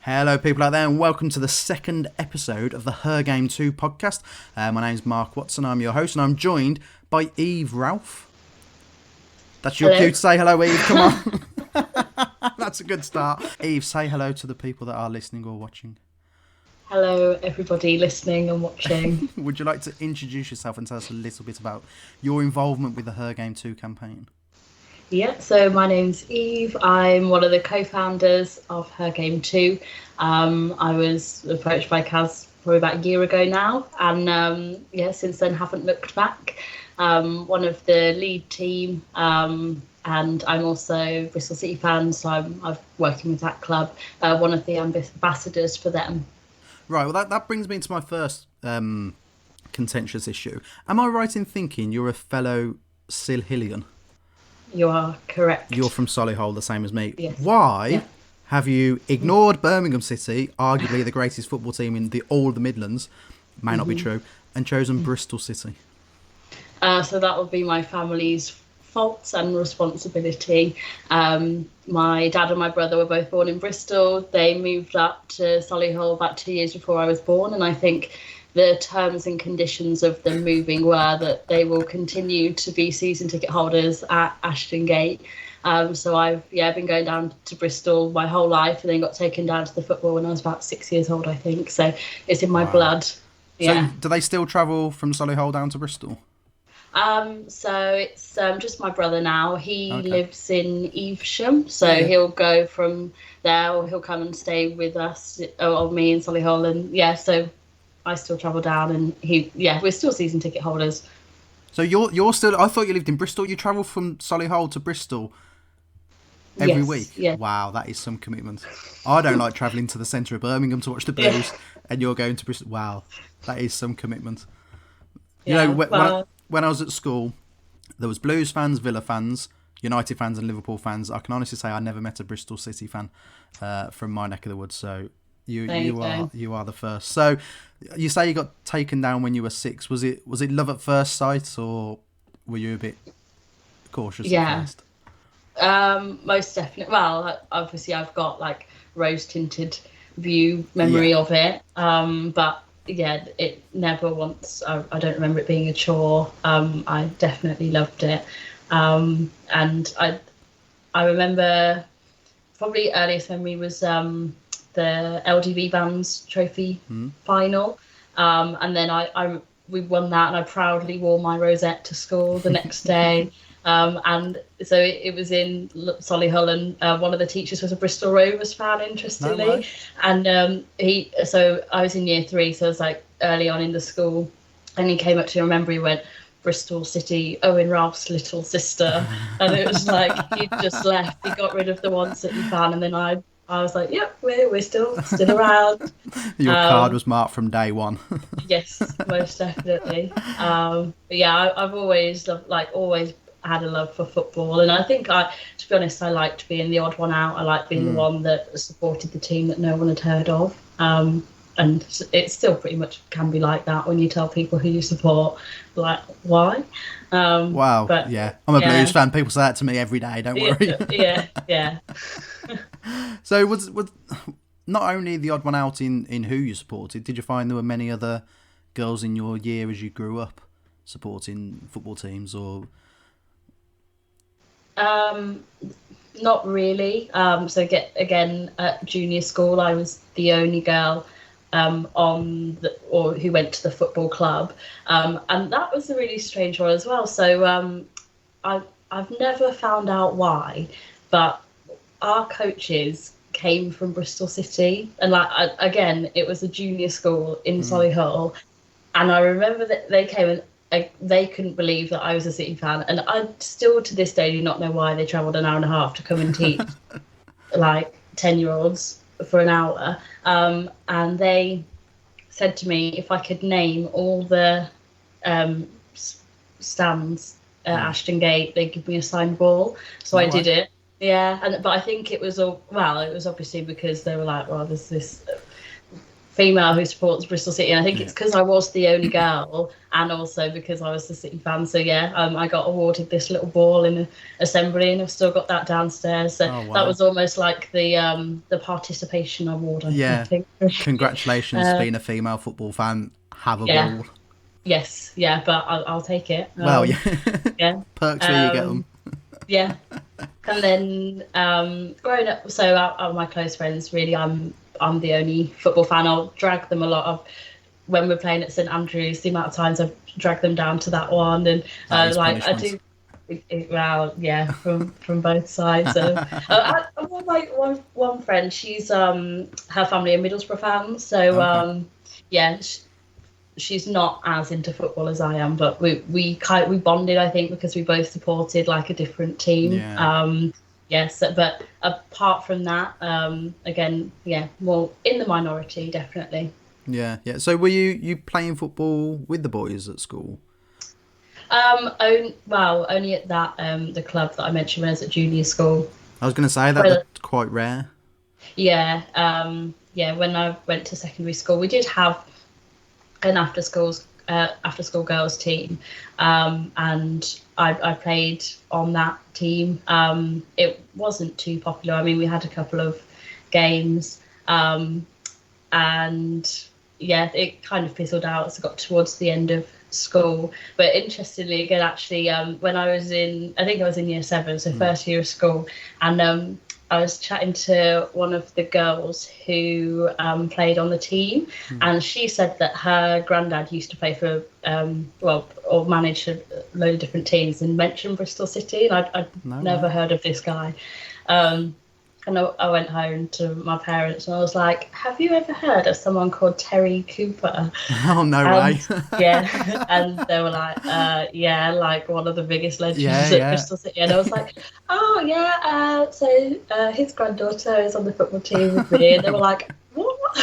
Hello people out there and welcome to the second episode of the Her Game 2 podcast. My name's Mark Watson, I'm your host and I'm joined by Eve Ralph. That's your cue to say hello, Eve, come on. That's a good start. Eve, say hello to the people that are listening or watching. Hello everybody listening and watching. Would you like to introduce yourself and tell us a little bit about your involvement with the Her Game 2 campaign? Yeah, so my name's Eve. I'm one of the co-founders of Her Game 2. I was approached by Kaz probably about a year ago now, and since then haven't looked back. One of the lead team, and I'm also Bristol City fan, so I'm working with that club, one of the ambassadors for them. Right, well that brings me to my first contentious issue. Am I right in thinking you're a fellow Silhillian? You are correct. You're from Solihull, the same as me. Yes. Why have you ignored Birmingham City, arguably the greatest football team in all the Midlands, may not be true, and chosen Bristol City? So that would be my family's fault and responsibility. My dad and my brother were both born in Bristol. They moved up to Solihull about 2 years before I was born, and I think the terms and conditions of them moving were that they will continue to be season ticket holders at Ashton Gate. So I've been going down to Bristol my whole life, and then got taken down to the football when I was about 6 years old, I think. So it's in my blood. Yeah. So do they still travel from Solihull down to Bristol? So it's just my brother now. He lives in Evesham, so he'll go from there, or he'll come and stay with us, or me in Solihull, and so I still travel down, and we're still season ticket holders. So you're still? I thought you lived in Bristol. You travel from Solihull to Bristol every week. Yeah. Wow, that is some commitment. I don't like travelling to the centre of Birmingham to watch the Blues, and you're going to Bristol. Wow, that is some commitment. You know, when I was at school, there was Blues fans, Villa fans, United fans, and Liverpool fans. I can honestly say I never met a Bristol City fan from my neck of the woods. So you are the first. So you say you got taken down when you were 6. Was it love at first sight, or were you a bit cautious at first? Most definitely. Well, obviously I've got like rose tinted view memory of it, but it never once. I don't remember it being a chore. I definitely loved it, and I remember probably earliest memory was the LDV Bands Trophy final, and then we won that, and I proudly wore my rosette to school the next day. And so it was in Solihull, and one of the teachers was a Bristol Rovers fan, interestingly. No way. And so I was in year 3, so I was like early on in the school, and he came up to me, I remember he went, "Bristol City, Owen Ralph's little sister," and it was like he'd just left. He got rid of the One City fan, and then I was like, "Yep, we're still around." Your card was marked from day one. Yes, most definitely. But I've always always had a love for football, and I think to be honest, I liked being the odd one out. I liked being the one that supported the team that no one had heard of. And it still pretty much can be like that when you tell people who you support, like, why? Wow. But, I'm a Blues fan. People say that to me every day. Don't worry. Yeah. So was not only the odd one out in who you supported, did you find there were many other girls in your year as you grew up supporting football teams, or? Not really. So again at junior school, I was the only girl who went to the football club, and that was a really strange one as well. So I've never found out why, but our coaches came from Bristol City, and again, it was a junior school in Solihull, and I remember that they came and they couldn't believe that I was a City fan, and I still to this day do not know why they travelled an hour and a half to come and teach like 10-year-olds for an hour, and they said to me if I could name all the stands at Ashton Gate, they'd give me a signed ball. So I did it. But I think it was obviously because they were like, well, there's this female who supports Bristol City, and I think Yeah. it's because I was the only girl, and also because I was the City fan. So yeah, I got awarded this little ball in the assembly, and I've still got that downstairs. So Oh, wow. that was almost like the participation award, I Yeah. think. Congratulations, being a female football fan. Have a Yeah. ball. Yes. Yeah, but I'll take it. Well, yeah. Yeah. Perks where you get them. Yeah. And then growing up, so out of my close friends, really, I'm the only football fan. I'll drag them a lot of when we're playing at St Andrews. The amount of times I've dragged them down to that one, and like I do. Well, yeah, from both sides. So, one friend, she's her family are Middlesbrough fans, so Okay. yeah, she's not as into football as I am, but we bonded, I think, because we both supported like a different team. Yeah. Yes, but apart from that, again, yeah, more in the minority, definitely. Yeah. Yeah. So were you playing football with the boys at school? Only at that the club that I mentioned when I was at junior school. I was going to say that Well, that's quite rare. yeah, yeah. When I went to secondary school, we did have an after school girls team, and I played on that team. It wasn't too popular. I mean, we had a couple of games, and yeah, it kind of fizzled out as I got towards the end of school. But interestingly, again, actually, when I think I was in year 7, so first year of school, and I was chatting to one of the girls who played on the team, and she said that her granddad used to play for, or manage a load of different teams, and mentioned Bristol City, and I'd No never way. heard of this guy. And I went home to my parents and I was like, have you ever heard of someone called Terry Cooper? Oh, no way. And yeah, and they were like, yeah, like one of the biggest Yeah. legends at Yeah. Bristol City. And I was like, oh yeah, so his granddaughter is on the football team with me. And they were like, what?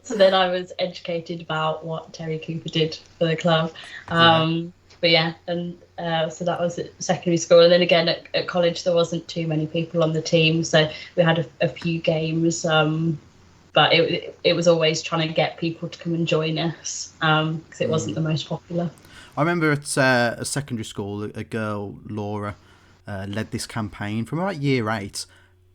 So then I was educated about what Terry Cooper did for the club. Yeah. But yeah, and so that was at secondary school, and then again at college there wasn't too many people on the team, so we had a few games, but it was always trying to get people to come and join us because it wasn't the most popular. I remember at a secondary school, a girl, Laura, led this campaign from about year 8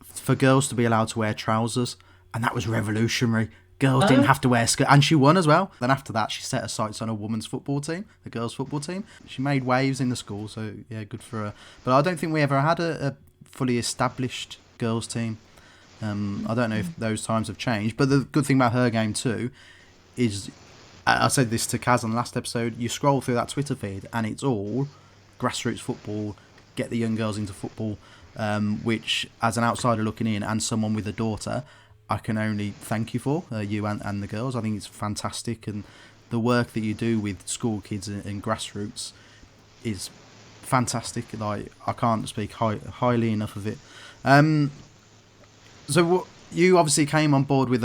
for girls to be allowed to wear trousers, and that was revolutionary. Girls didn't have to wear skirts, and she won as well. Then after that, she set her sights on a women's football team, the girls' football team. She made waves in the school, so yeah, good for her. But I don't think we ever had a fully established girls' team. I don't know if those times have changed, but the good thing about her game too is, I said this to Kaz on the last episode, you scroll through that Twitter feed and it's all grassroots football, get the young girls into football, which as an outsider looking in and someone with a daughter, I can only thank you for, you and the girls. I think it's fantastic, and the work that you do with school kids and grassroots is fantastic. Like, I can't speak highly enough of it. So you obviously came on board with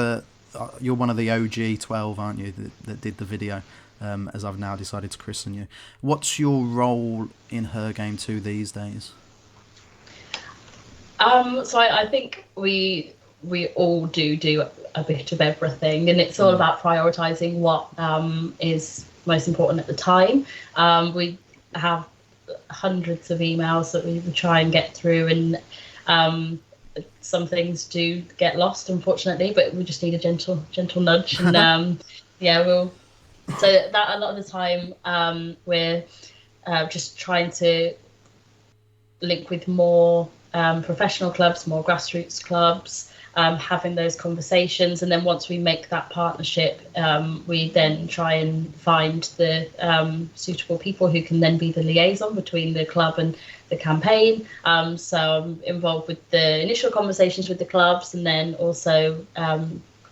you're one of the OG 12, aren't you, that did the video, as I've now decided to christen you. What's your role in Her Game 2 these days? So I think we all do a bit of everything, and it's all about prioritizing what is most important at the time. We have hundreds of emails that we try and get through, and some things do get lost, unfortunately, but we just need a gentle nudge, and yeah, so that a lot of the time we're just trying to link with more professional clubs, more grassroots clubs, having those conversations, and then once we make that partnership, we then try and find the suitable people who can then be the liaison between the club and the campaign. So I'm involved with the initial conversations with the clubs, and then also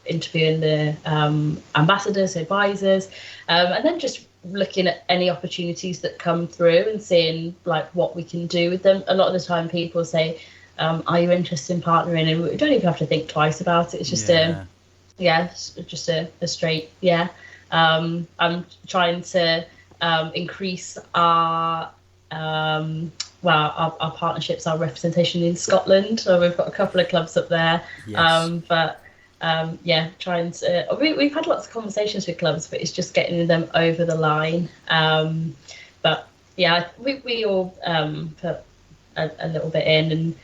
interviewing the ambassadors, advisors, and then just looking at any opportunities that come through and seeing like what we can do with them. A lot of the time people say, are you interested in partnering? And we don't even have to think twice about it. It's just just a straight yeah. I'm trying to increase our our partnerships, our representation in Scotland. So we've got a couple of clubs up there. Yes. But trying to. We've had lots of conversations with clubs, but it's just getting them over the line. But yeah, we all put a little bit in, and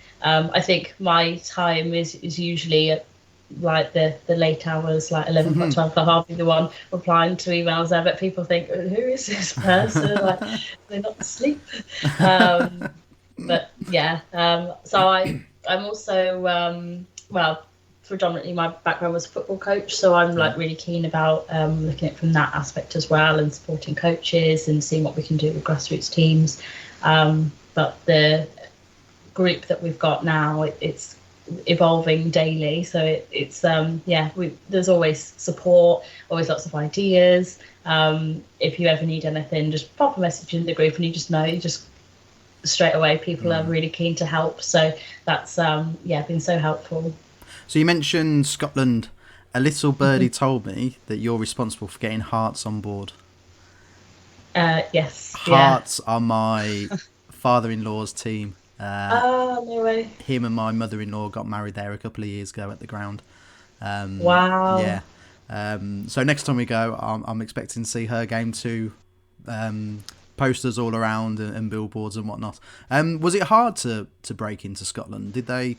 I think my time is usually at like the late hours, like 11 o'clock, 12 o'clock. I'll be the one replying to emails there, but people think, who is this person? Like, they're not asleep. But yeah, so I'm also well, predominantly my background was football coach, so I'm like really keen about looking at it from that aspect as well, and supporting coaches and seeing what we can do with grassroots teams. But the group that we've got now, it's evolving daily, so it's there's always support, always lots of ideas. If you ever need anything, just pop a message in the group, and you just straight away people are really keen to help, so that's been so helpful. So you mentioned Scotland. A little birdie told me that you're responsible for getting Hearts on board. Yes. Hearts are my father-in-law's team. No way. Him and my mother-in-law got married there a couple of years ago at the ground. Wow. Yeah. So next time we go, I'm expecting to see her game too. Posters all around and billboards and whatnot. Was it hard to break into Scotland? Did they?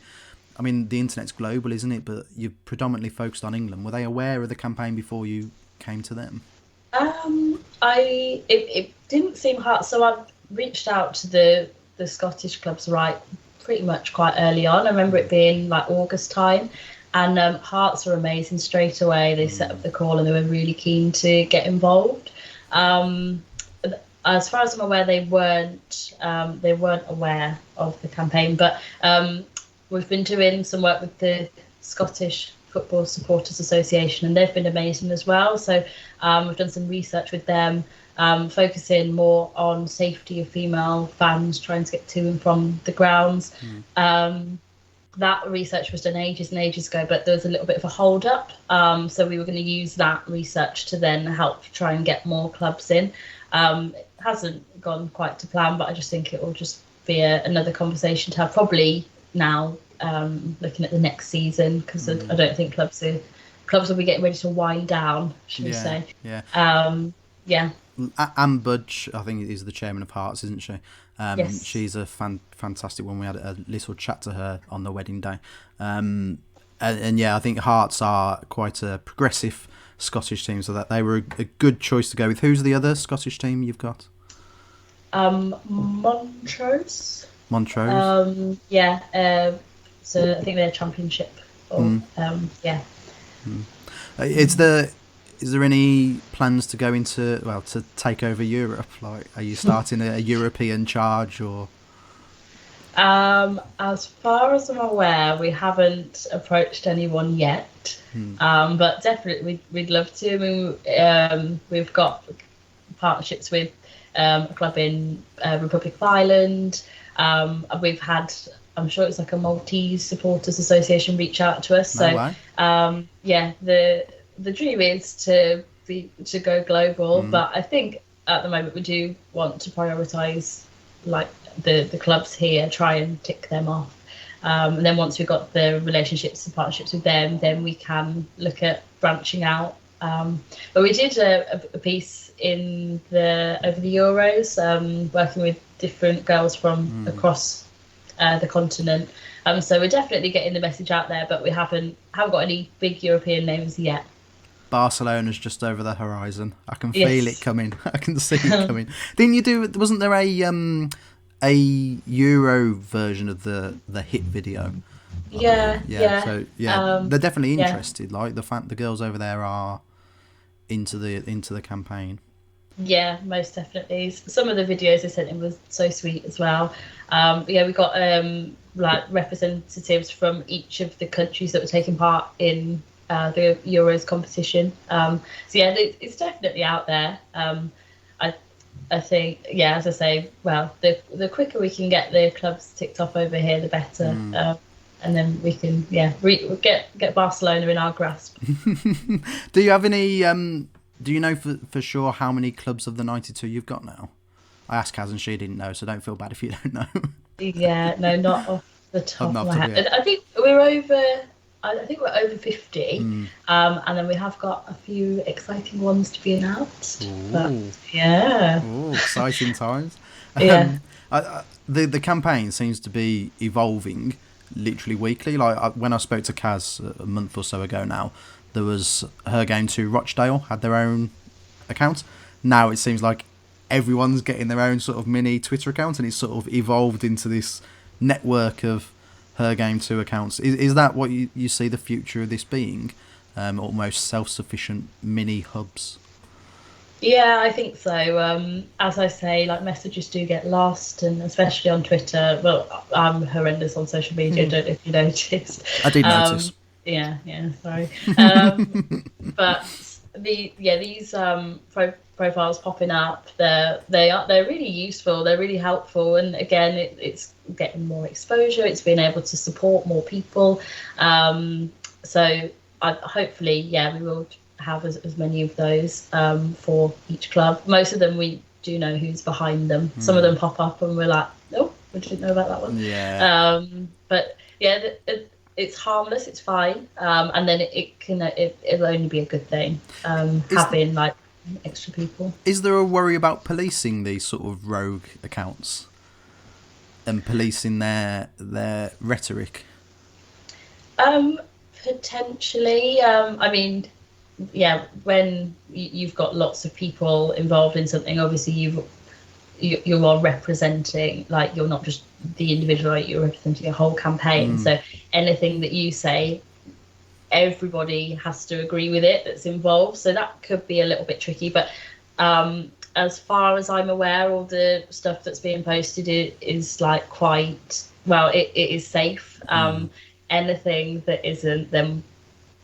I mean, the internet's global, isn't it? But you're predominantly focused on England. Were they aware of the campaign before you came to them? It didn't seem hard. So I've reached out to the Scottish clubs pretty much quite early on. I remember it being like August time, and Hearts were amazing straight away. They set up the call and they were really keen to get involved. As far as I'm aware, they weren't aware of the campaign, but we've been doing some work with the Scottish Football Supporters Association, and they've been amazing as well. So we've done some research with them, focusing more on safety of female fans trying to get to and from the grounds. That research was done ages and ages ago, but there was a little bit of a hold up. So we were going to use that research to then help try and get more clubs in. It hasn't gone quite to plan, but I just think it will just be another conversation to have probably now, looking at the next season, because I don't think clubs will be getting ready to wind down, should we say. Yeah. Anne Budge, I think, is the chairman of Hearts, isn't she? Yes. She's a fantastic one. We had a little chat to her on the wedding day. And yeah, I think Hearts are quite a progressive Scottish team, so that they were a good choice to go with. Who's the other Scottish team you've got? Montrose. So I think they're championship. Is there any plans to go to take over Europe? Like, are you starting a European charge, or? As far as I'm aware, we haven't approached anyone yet. But definitely we'd love to. I mean, we've got partnerships with a club in Republic of Ireland. We've had, I'm sure it's like a Maltese Supporters Association, reach out to us. So the dream is to go global, but I think at the moment we do want to prioritise like the clubs here, try and tick them off. And then once we've got the relationships and partnerships with them, then we can look at branching out. But we did a piece over the Euros, working with different girls from across the continent. So we're definitely getting the message out there, but we haven't got any big European names yet. Barcelona's just over the horizon. I can feel it coming. I can see it coming. Didn't you wasn't there a Euro version of the hit video? Yeah. So they're definitely interested. Like the girls over there are into the campaign. Yeah, most definitely. Some of the videos they sent in was so sweet as well. We got like representatives from each of the countries that were taking part in the Euros competition. It's definitely out there. I think, as I say, well, the quicker we can get the clubs ticked off over here, the better. And then we can, get Barcelona in our grasp. Do you have any? Do you know for sure how many clubs of the 92 you've got now? I asked Kaz and she didn't know, so don't feel bad if you don't know. Yeah, no, not off the top of my head. I think we're over I think we're over 50, and then we have got a few exciting ones to be announced. But yeah, exciting times. yeah, The campaign seems to be evolving literally weekly. Like when I spoke to Kaz a month or so ago now, there was Her Game to Rochdale had their own account. Now it seems like everyone's getting their own sort of mini Twitter account, and it's sort of evolved into this network of Her Game 2 accounts. Is that what you see the future of this being? Almost self-sufficient mini hubs? yeah, I think so. As I say, like messages do get lost, and especially on Twitter. Well, I'm horrendous on social media. Don't know if you noticed. I did notice. Yeah, sorry. But these profiles popping up, they're really useful. They're really helpful, and again, it's getting more exposure. It's being able to support more people. So hopefully, yeah, we will have as many of those for each club. Most of them we do know who's behind them. Some of them pop up and we're like, oh, we didn't know about that one. Yeah. But yeah, it's harmless, it's fine, and then it'll only be a good thing having like extra people. Is there a worry about policing these sort of rogue accounts and policing their rhetoric? Potentially. I mean, yeah, when you've got lots of people involved in something, obviously you are representing, like, you're not just the individual, you're representing a whole campaign. So anything that you say, everybody has to agree with it that's involved. So that could be a little bit tricky. But as far as I'm aware, all the stuff that's being posted is like quite well. It is safe. Anything that isn't, then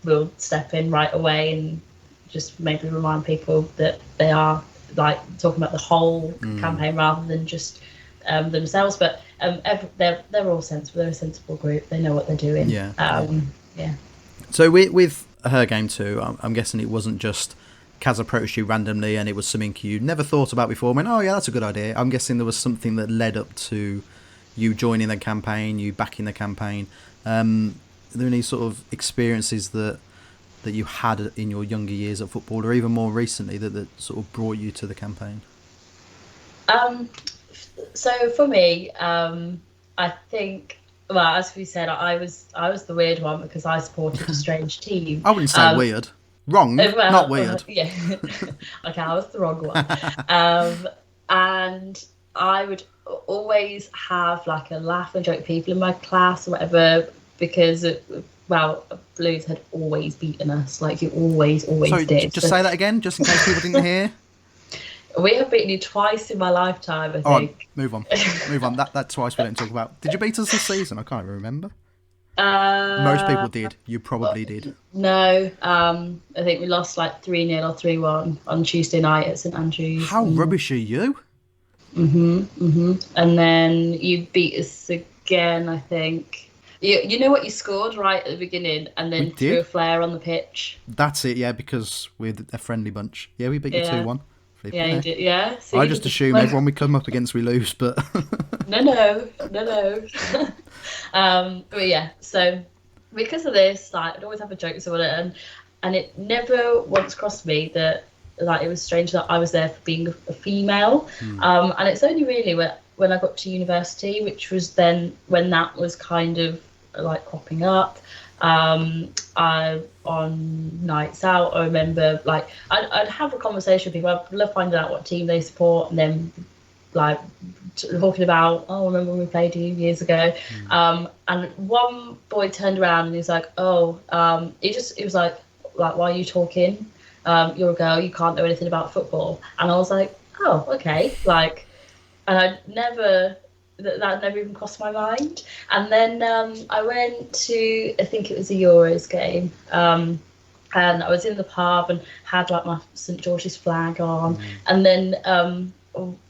we'll step in right away and just maybe remind people that they are like talking about the whole campaign rather than just themselves. But they're all sensible. They're a sensible group. They know what they're doing. Yeah. So with Her Game 2, I'm guessing it wasn't just Kaz approached you randomly and it was something you never thought about before. Went, oh yeah, that's a good idea. I'm guessing there was something that led up to you joining the campaign, you backing the campaign. Are there any sort of experiences that you had in your younger years at football, or even more recently, that sort of brought you to the campaign? So for me, I think, well, as we said, I was the weird one because I supported a strange team. I wouldn't say weird. Wrong, not weird. Yeah. Okay, I was the wrong one. And I would always have like a laugh and joke with people in my class or whatever, because Blues had always beaten us. Like, you always Sorry, did. Just say that again, just in case people didn't hear. We have beaten you twice in my lifetime, I think. All right, move on. That twice we don't talk about. Did you beat us this season? I can't even remember. Most people did. You probably did. No, I think we lost like 3-0 or 3-1 on Tuesday night at St Andrews. How rubbish are you? And then you beat us again, I think. You know what, you scored right at the beginning and then threw a flare on the pitch. That's it, yeah, because we're a friendly bunch. Yeah, we beat you 2-1. Yeah, you did, yeah. So I just assume everyone we come up against we lose, but... No. But yeah, so because of this, like, I'd always have a joke with someone, and it never once crossed me that, like, it was strange that I was there for being a female. And it's only really when I got to university, which was then when that was kind of like cropping up. On nights out, I remember, like, I'd have a conversation with people. I'd love finding out what team they support, and then like talking about, oh, I remember when we played you years ago. And one boy turned around and he was like, he was like, why are you talking? You're a girl, you can't know anything about football. And I was like, oh, okay. Like, and that never even crossed my mind. And then I went to, I think it was a Euros game, and I was in the pub and had like my St George's flag on. And then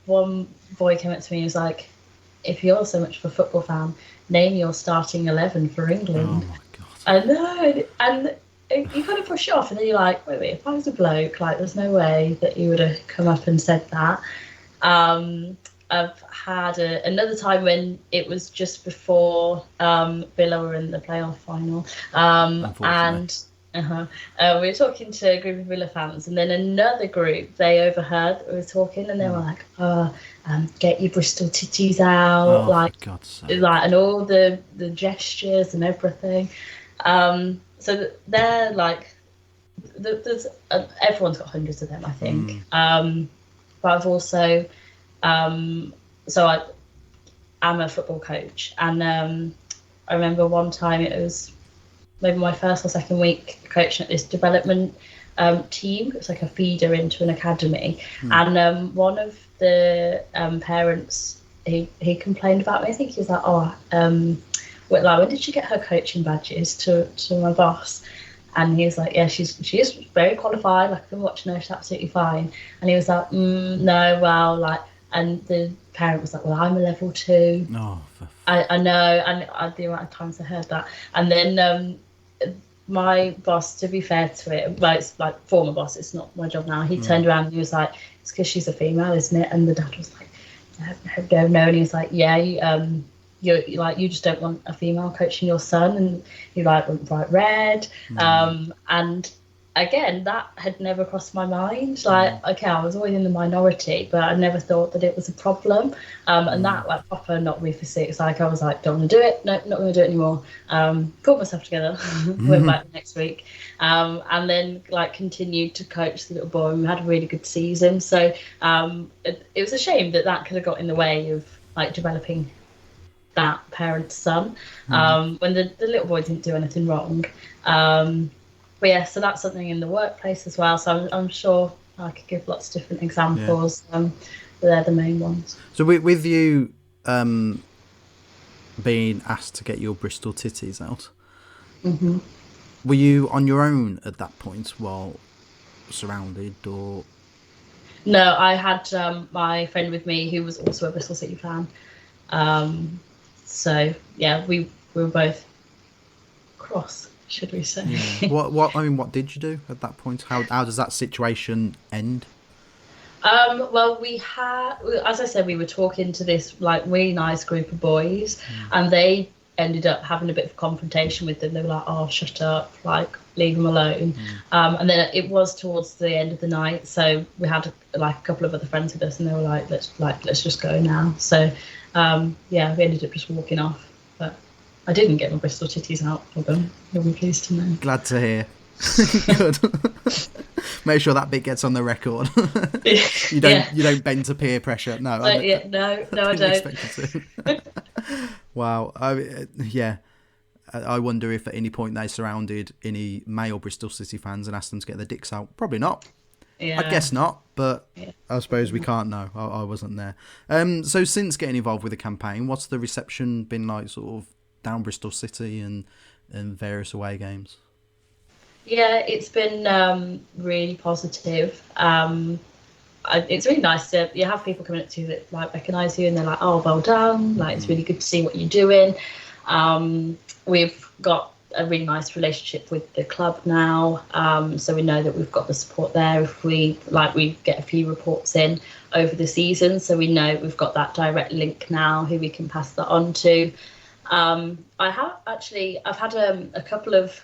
one boy came up to me and was like, if you're so much of a football fan, name your starting 11 for England. Oh my God. I know, and you kind of push it off, and then you're like, wait, if I was a bloke, like, there's no way that you would have come up and said that. I've had another time when it was just before Villa were in the playoff final, Unfortunately. and we were talking to a group of Villa fans, and then another group they overheard that we were talking, and they were like, "Get your Bristol titties out!" Oh, for God's sake! And all the gestures and everything. So they're like, there's everyone's got hundreds of them, I think. But I've also, so I'm a football coach, and I remember one time it was maybe my first or second week coaching at this development team. It was like a feeder into an academy, and one of the parents he complained about me. I think he was like, when did she get her coaching badges to my boss? And he was like, yeah, she is very qualified. Like, I've been watching her, she's absolutely fine. And he was like, no, well, like, and the parent was like, well, I'm a level 2. Oh, I know, and the amount of times I heard that. And then my boss, to be fair to it, well, it's like former boss, it's not my job now. He turned around and he was like, it's because she's a female, isn't it? And the dad was like, no. And he was like, yeah, you just don't want a female coaching your son, and you like went bright red. And again, that had never crossed my mind. Like, okay, I was always in the minority, but I never thought that it was a problem. And that like proper knocked me for six. Like, I was like, don't want to do it. No, not going to do it anymore. Pulled myself together. Went back the next week, and then like continued to coach the little boy. And we had a really good season. So it was a shame that could have got in the way of like developing that parent's son, when the little boy didn't do anything wrong. But yeah, so that's something in the workplace as well. So I'm sure I could give lots of different examples. But they're the main ones. So with you being asked to get your Bristol titties out, were you on your own at that point while surrounded, or? No, I had my friend with me who was also a Bristol City fan. So yeah, we were both cross, should we say? Yeah. What did you do at that point? How does that situation end? Well, we had, as I said, we were talking to this like really nice group of boys, and they ended up having a bit of confrontation with them. They were like, "Oh, shut up! Like, leave them alone." And then it was towards the end of the night, so we had like a couple of other friends with us, and they were like, "Let's just go now." So yeah, we ended up just walking off. But I didn't get my Bristol titties out for them. You'll be pleased to know. Glad to hear. Good. Make sure that bit gets on the record. You don't bend to peer pressure. No, no, I don't. Expect you to. Wow. I wonder if at any point they surrounded any male Bristol City fans and asked them to get their dicks out. Probably not. Yeah. I guess not, but I suppose we can't know. I wasn't there. So since getting involved with the campaign, what's the reception been like, sort of down Bristol City and various away games? Yeah, it's been really positive. It's really nice to have people coming up to you that like recognise you, and they're like, "Oh, well done! Like, it's really good to see what you're doing." We've got a really nice relationship with the club now, so we know that we've got the support there. If we get a few reports in over the season, so we know we've got that direct link now, who we can pass that on to. I've had a couple of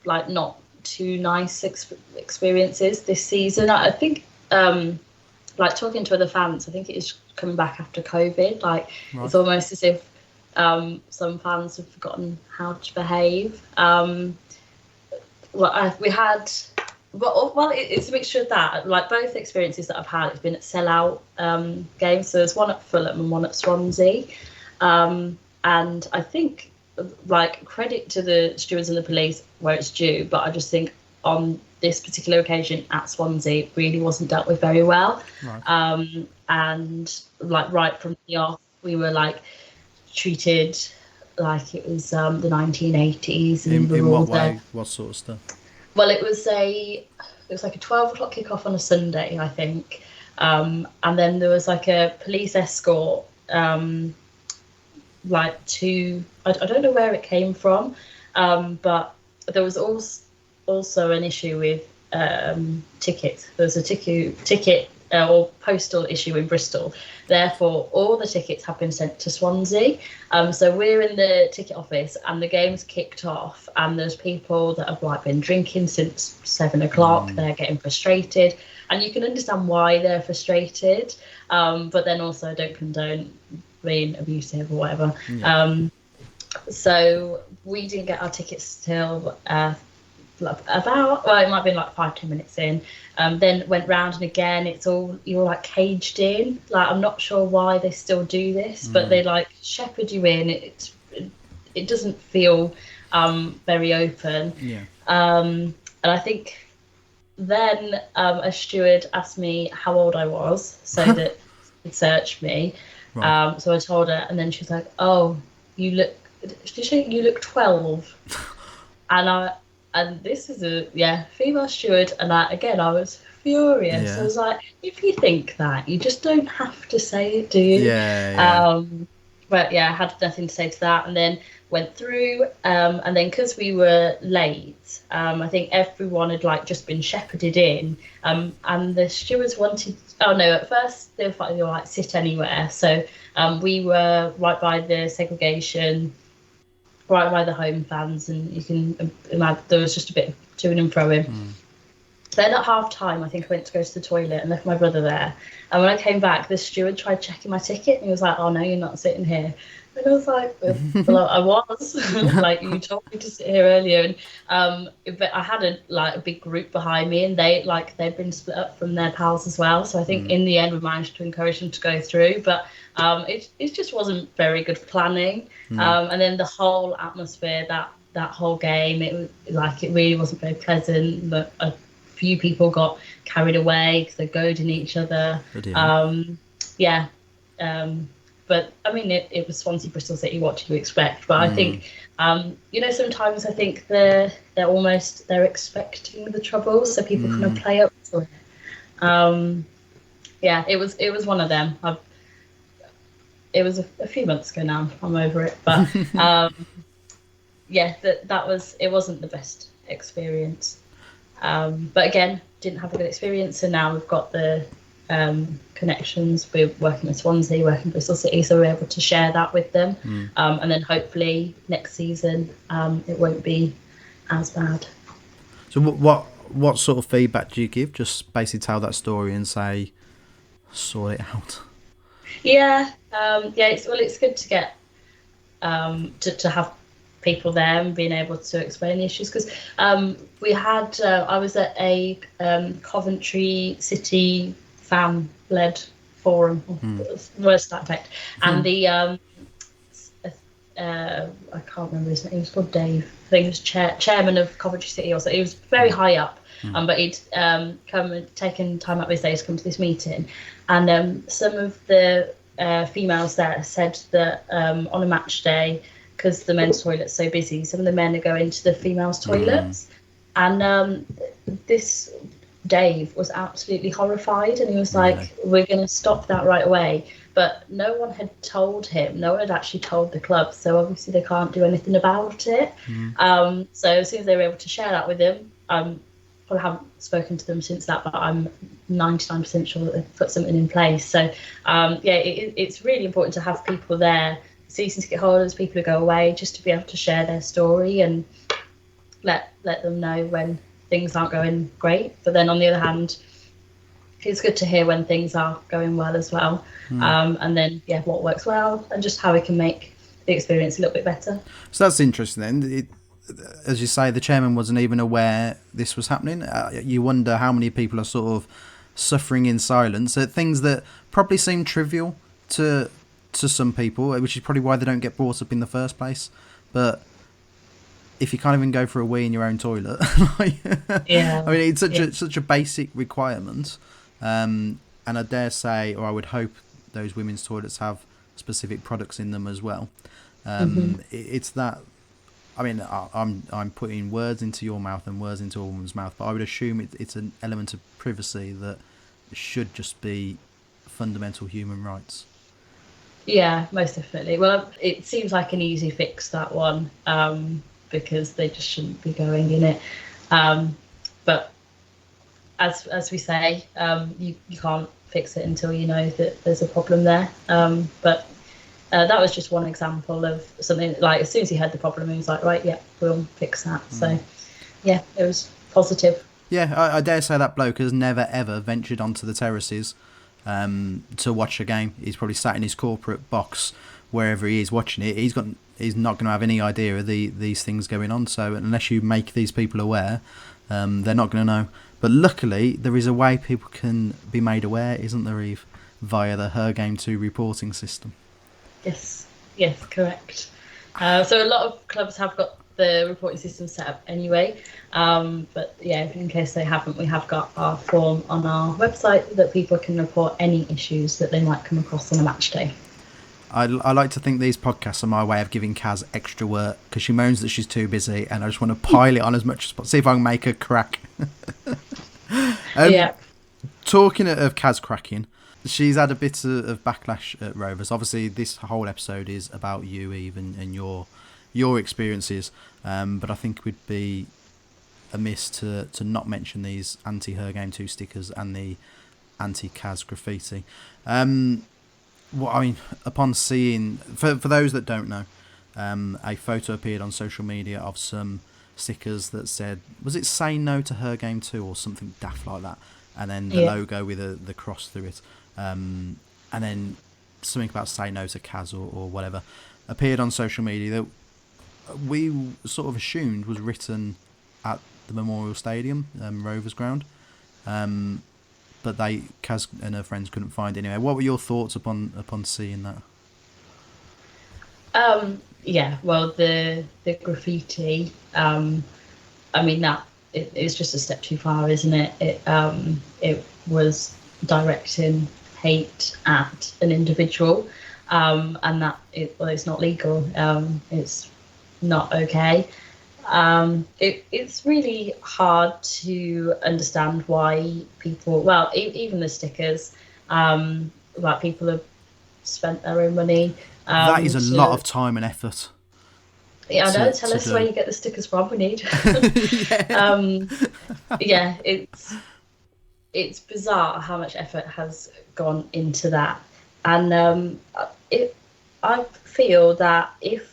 like not too nice experiences this season. I think like talking to other fans, I think it is coming back after COVID. Like, right. It's almost as if some fans have forgotten how to behave. It's a mixture of that. Like, both experiences that I've had, it's been at sellout games. So there's one at Fulham and one at Swansea. And I think, like, credit to the stewards and the police where it's due, but I just think on this particular occasion at Swansea, it really wasn't dealt with very well. Right. And like right from the off, we were like treated like it was the 1980s. And in what way? What sort of stuff? Well, it was like a 12 o'clock kickoff on a Sunday, I think, and then there was like a police escort. Like I don't know where it came from, but there was also an issue with tickets. There was a ticket or postal issue in Bristol. Therefore, all the tickets have been sent to Swansea. So we're in the ticket office, and the game's kicked off, and there's people that have like been drinking since 7 o'clock. They're getting frustrated, and you can understand why they're frustrated. But then also, I don't condone being abusive or whatever. Yeah. So we didn't get our tickets till about, well, it might have been like 5-10 minutes in. Then went round, and again, you're like caged in. Like, I'm not sure why they still do this, but they like shepherd you in. It doesn't feel very open. Yeah. And I think then a steward asked me how old I was so that he'd search me. Right. So I told her, and then she was like, "Oh, you look 12." And this is a female steward, and I was furious. Yeah. I was like, if you think that, you just don't have to say it, do you? Yeah. But yeah, I had nothing to say to that, and then went through, and then because we were late, I think everyone had like just been shepherded in, and the stewards wanted. Oh no! At first they were like sit anywhere, so we were right by the segregation, right by the home fans, and you can imagine there was just a bit to and fro in. Then at half time, I think I went to go to the toilet and left my brother there. And when I came back, the steward tried checking my ticket, and he was like, "Oh no, you're not sitting here." And I was like, "Well, I was." Like, you told me to sit here earlier. And but I had a big group behind me, and they'd been split up from their pals as well. So I think in the end we managed to encourage them to go through. But it just wasn't very good planning. And then the whole atmosphere that whole game, it really wasn't very pleasant. But a few people got carried away because they're goading each other. But I mean, it was Swansea, Bristol City. What do you expect? But I think, sometimes I think they're expecting the trouble, so people kind of play up to it. It was one of them. It was a few months ago now. I'm over it, but it wasn't the best experience. But again, didn't have a good experience, and now we've got the connections. We're working with Swansea, working with Bristol City, so we're able to share that with them. And then hopefully next season it won't be as bad. So what sort of feedback do you give? Just basically tell that story and say, sort it out. It's good to get to have people there and being able to explain the issues, because we had I was at a Coventry City fan-led forum, words to that effect, and the I can't remember his name, he was called Dave, I think he was chairman of Coventry City, or so he was very high up, but he'd come and taken time out of his day to come to this meeting, and some of the females there said that on a match day, because the men's toilet's so busy, some of the men are going to the females' toilets. And this Dave was absolutely horrified, and he was like, "We're going to stop that right away." But no one had told him. No one had actually told the club, so obviously they can't do anything about it. So as soon as they were able to share that with him, I haven't spoken to them since that, but I'm 99% sure that they've put something in place. So it's really important to have people there, season ticket holders, people who go away, just to be able to share their story and let them know when things aren't going great. But then on the other hand, it's good to hear when things are going well as well. And then what works well, and just how we can make the experience a little bit better. So that's interesting then. As you say, the chairman wasn't even aware this was happening. You wonder how many people are sort of suffering in silence at things that probably seem trivial to some people, which is probably why they don't get brought up in the first place. But if you can't even go for a wee in your own toilet, I mean, it's such a basic requirement. And I dare say, or I would hope, those women's toilets have specific products in them as well. It's that. I mean, I'm putting words into your mouth and words into a woman's mouth, but I would assume it's an element of privacy that should just be fundamental human rights. Yeah, most definitely. Well, it seems like an easy fix, that one, because they just shouldn't be going in it. But as we say, you can't fix it until you know that there's a problem there. But that was just one example of something. Like as soon as he heard the problem, he was like, right, yeah, we'll fix that. So yeah, it was positive. Yeah, I dare say that bloke has never ever ventured onto the terraces to watch a game. He's probably sat in his corporate box wherever he is watching it. He's not going to have any idea of these things going on. So unless you make these people aware, they're not going to know. But luckily, there is a way people can be made aware, isn't there, Eve? Via the Her Game 2 reporting system. Yes, correct. So a lot of clubs have got the reporting system set up anyway. But yeah, in case they haven't, we have got our form on our website that people can report any issues that they might come across on a match day. I like to think these podcasts are my way of giving Kaz extra work because she moans that she's too busy, and I just want to pile it on as much as possible. See if I can make her crack. Yeah. Talking of Kaz cracking, she's had a bit of backlash at Rovers. Obviously, this whole episode is about you, Eve, and your experiences. But I think it would be amiss to not mention these anti-Her Game 2 stickers and the anti-Kaz graffiti. Upon seeing, for those that don't know, a photo appeared on social media of some stickers that said, was it "Say No to Her Game 2" or something daft like that, and then the logo with the cross through it, and then something about "Say No to Kaz" or whatever appeared on social media that we sort of assumed was written at the Memorial Stadium, Rovers ground. But Kaz and her friends couldn't find it anyway. What were your thoughts upon seeing that? Yeah, well, the graffiti. I mean that it's just a step too far, isn't it? It was directing hate at an individual, and that it's not legal. It's not okay. It's really hard to understand why people, well, even the stickers, like people have spent their own money. That is a lot of time and effort. Yeah, I know. Tell us where you get the stickers from. We need. Yeah, it's bizarre how much effort has gone into that, and I feel that if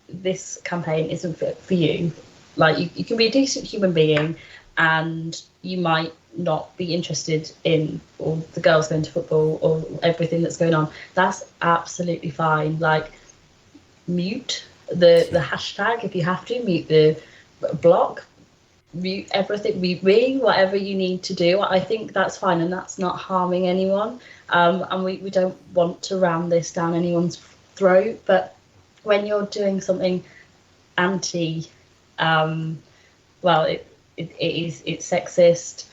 this campaign isn't fit for you, like you can be a decent human being, and you might not be interested in all the girls going to football or everything that's going on. That's absolutely fine. Like, mute the hashtag if you have to, mute the block, mute everything, mute me, whatever you need to do. I think that's fine, and that's not harming anyone. And we don't want to ram this down anyone's throat. But when you're doing something anti, it's sexist,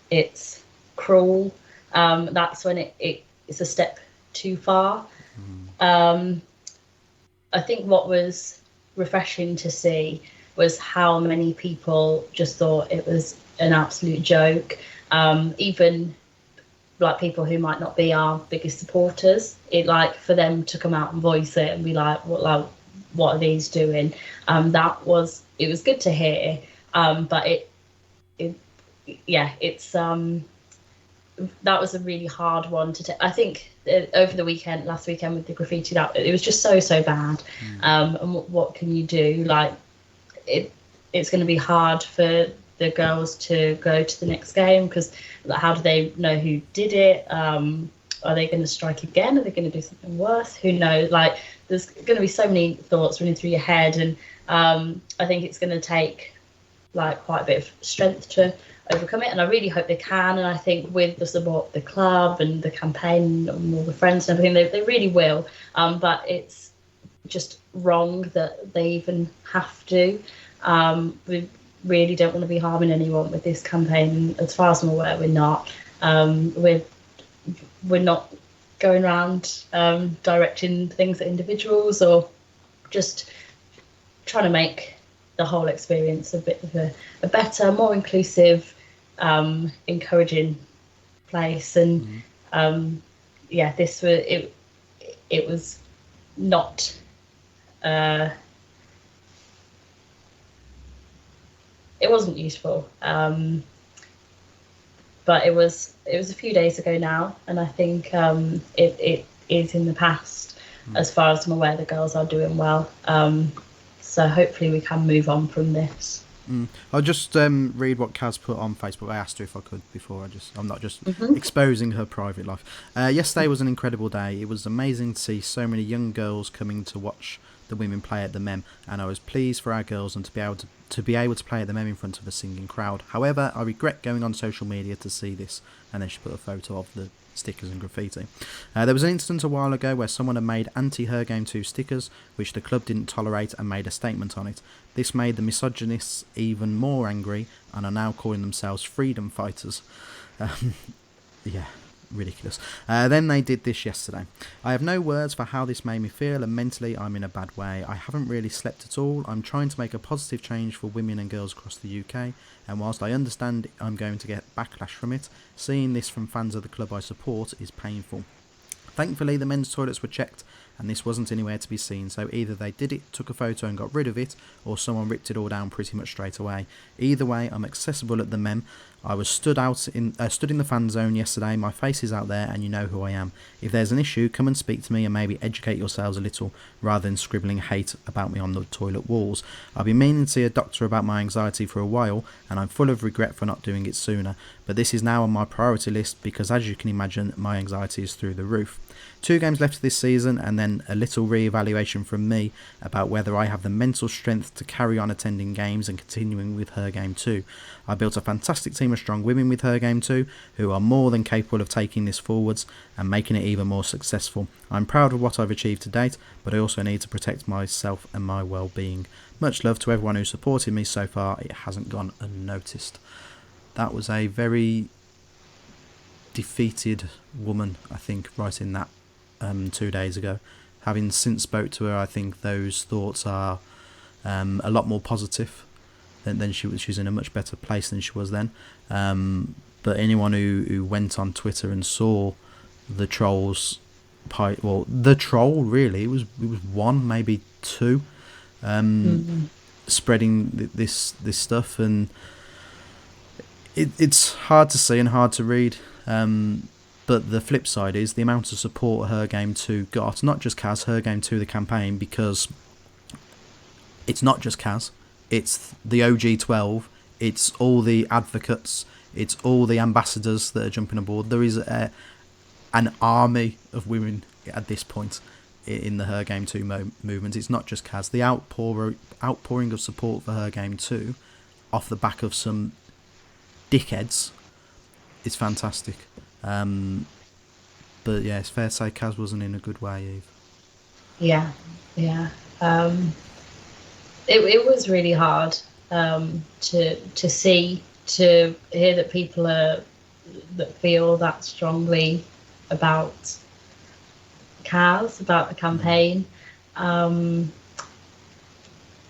it's cruel. That's when it's a step too far. I think what was refreshing to see was how many people just thought it was an absolute joke. Even like people who might not be our biggest supporters, for them to come out and voice it and be like, what are these doing? It was good to hear. But that was a really hard one to take. I think over the last weekend with the graffiti, that it was just so bad. And what can you do? Like, it's going to be hard for the girls to go to the next game, because how do they know who did it? Are they going to strike again? Are they going to do something worse? Who knows? Like, there's going to be so many thoughts running through your head, and I think it's going to take quite a bit of strength to overcome it, and I really hope they can. And I think with the support of the club and the campaign and all the friends and everything, they really will. But it's just wrong that they even have to. We really don't want to be harming anyone with this campaign. As far as I'm aware, we're not. We're not going around directing things at individuals, or just trying to make the whole experience a bit of a better, more inclusive, encouraging place. And this was it was not it wasn't useful. but it was a few days ago now, and I think it is in the past. As far as I'm aware, the girls are doing well. So hopefully we can move on from this. I'll just read what Kaz put on Facebook. I asked her if I could before. I'm not just exposing her private life. Yesterday was an incredible day. It was amazing to see so many young girls coming to watch the women play at the Mem, and I was pleased for our girls and to be able to play at the Mem in front of a singing crowd. However, I regret going on social media to see this. And then she put a photo of the stickers and graffiti. There was an incident a while ago where someone had made anti-Her Game 2 stickers, which the club didn't tolerate, and made a statement on it. This made the misogynists even more angry and are now calling themselves freedom fighters. Yeah, ridiculous. Then they did this yesterday. I have no words for how this made me feel, and mentally I'm in a bad way. I haven't really slept at all. I'm trying to make a positive change for women and girls across the UK, and whilst I understand I'm going to get backlash from it, seeing this from fans of the club I support is painful. Thankfully, the men's toilets were checked, and this wasn't anywhere to be seen, so either they did it, took a photo and got rid of it, or someone ripped it all down pretty much straight away. Either way, I'm accessible at the Mem. I was stood in the fan zone yesterday. My face is out there, and you know who I am. If there's an issue, come and speak to me and maybe educate yourselves a little, rather than scribbling hate about me on the toilet walls. I've been meaning to see a doctor about my anxiety for a while, and I'm full of regret for not doing it sooner. But this is now on my priority list because, as you can imagine, my anxiety is through the roof. 2 games left this season, and then a little re-evaluation from me about whether I have the mental strength to carry on attending games and continuing with Her Game 2. I built a fantastic team of strong women with Her Game 2 who are more than capable of taking this forwards and making it even more successful. I'm proud of what I've achieved to date, but I also need to protect myself and my well-being. Much love to everyone who supported me so far. It hasn't gone unnoticed. That was a very defeated woman, I think, writing that 2 days ago. Having since spoke to her, I think those thoughts are a lot more positive than she was. She's in a much better place than she was then. But anyone who went on Twitter and saw the trolls, the troll really, it was one, maybe two, spreading this stuff, and it's hard to see and hard to read. But the flip side is the amount of support Her Game 2 got, not just Kaz, Her Game 2 the campaign, because it's not just Kaz, it's the OG12, it's all the advocates, it's all the ambassadors that are jumping aboard. There is an army of women at this point in the Her Game 2 movement. It's not just Kaz. The outpouring of support for Her Game 2 off the back of some dickheads is fantastic. But yeah, it's fair to say Kaz wasn't in a good way, Eve. Yeah. It was really hard to see, to hear that people that feel that strongly about Kaz, about the campaign. I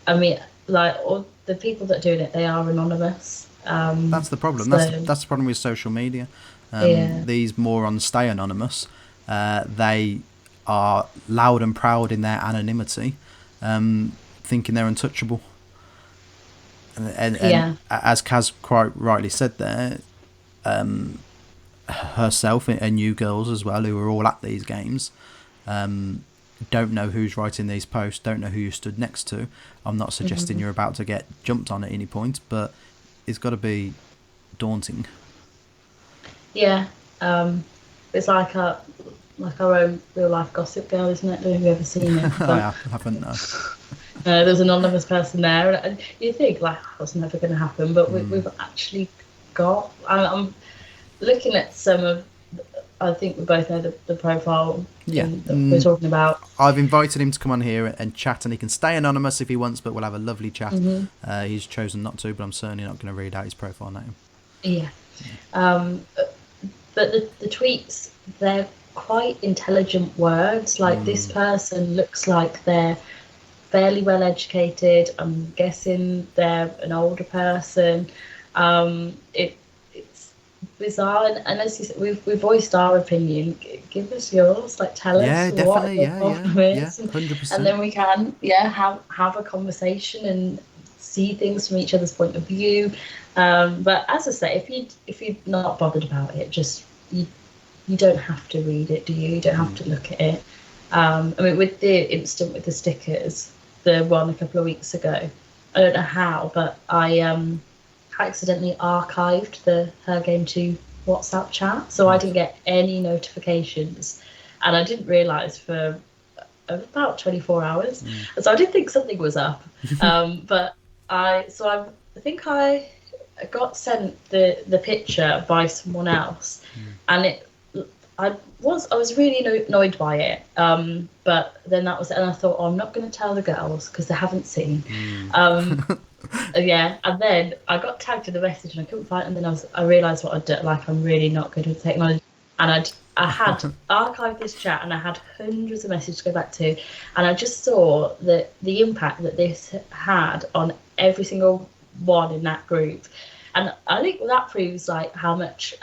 mean, like, all the people that are doing it, they are anonymous. That's the problem. So, that's the problem with social media. Yeah. These morons stay anonymous. They are loud and proud in their anonymity, thinking they're untouchable. And as Kaz quite rightly said there, herself and you girls as well, who are all at these games, don't know who's writing these posts, don't know who you stood next to. I'm not suggesting you're about to get jumped on at any point, but it's got to be daunting. Yeah, it's like our own real life Gossip Girl, isn't it? Have you ever seen it? I haven't, no. There's an anonymous person there, and you think, like, that's never going to happen, but we've actually got. I'm looking at some of. I think we both know the profile that we're talking about. I've invited him to come on here and chat, and he can stay anonymous if he wants, but we'll have a lovely chat. He's chosen not to, but I'm certainly not going to read out his profile name. Yeah. But the tweets, they're quite intelligent words. Like, this person looks like they're fairly well educated. I'm guessing they're an older person. It's bizarre, and as you said, we voiced our opinion. Give us yours. Like, tell us what the problem is, 100%. and then we can have a conversation and see things from each other's point of view. But as I say, if you're not bothered about it, just you don't have to read it, do you? You don't have to look at it. I mean, with the incident with the stickers, the one a couple of weeks ago, I don't know how, but I accidentally archived the Her Game 2 WhatsApp chat, so I didn't get any notifications, and I didn't realise for about 24 hours. So I did think something was up, but I think I got sent the picture by someone else, and I was really annoyed by it, but then that was it, and I thought, oh, I'm not going to tell the girls because they haven't seen. Yeah, and then I got tagged in the message and I couldn't find it, and then I realised what I'd done. Like, I'm really not good with technology, and I had archived this chat and I had hundreds of messages to go back to, and I just saw the impact that this had on every single one in that group, and I think that proves like how much